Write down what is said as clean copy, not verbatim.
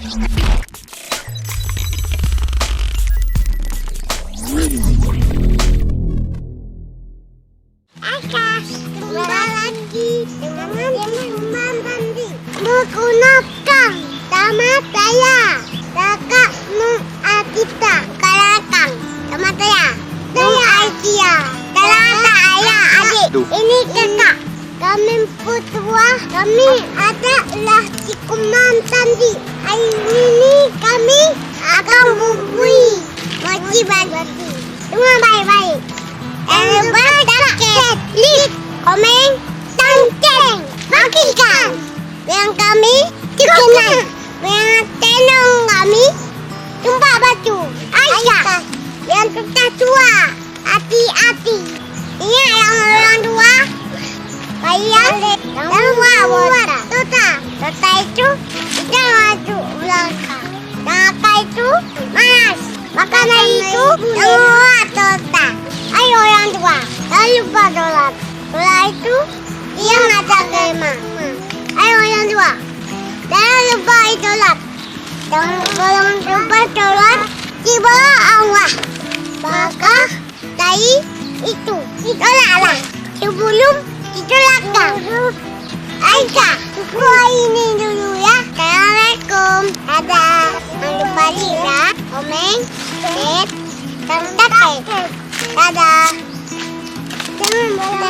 Akas, jumpa lagi dengan Teman Bandi. Menggunakan sama saya, kakak Nur Atita, Kalakang, sama saya, Nur Aitia, Kalakang ayah adik. Ini kakak. Kami putua, kami adalah Cikuman Tandi. Hari ini kami akan bubui mochi bagi. Semua baik-baik. Jangan lupa subscribe, like, komen, dan share. Bagikan yang kami dikenal. Yang channel kami Jumpa Batu Aisyah. Yang kita tua, hati-hati. Ingat yang orang tua. Bayang yang buat Tota itu kita maju belakang. Taka itu manas. Makanan itu yang buat Tota. Ayo orang tua, jangan lupa dolat. Dolat itu dia ngajak kema. Ayo orang tua, jangan lupa dolat. Jangan lupa dolat di bawah Allah. Maka dari itu dolatlah sebelum ditolakkan. Aisyah, ini dulu ya. Assalamualaikum. Dadah. Jangan lupa like, komen, share, dan subscribe. Dadah. Jangan lupa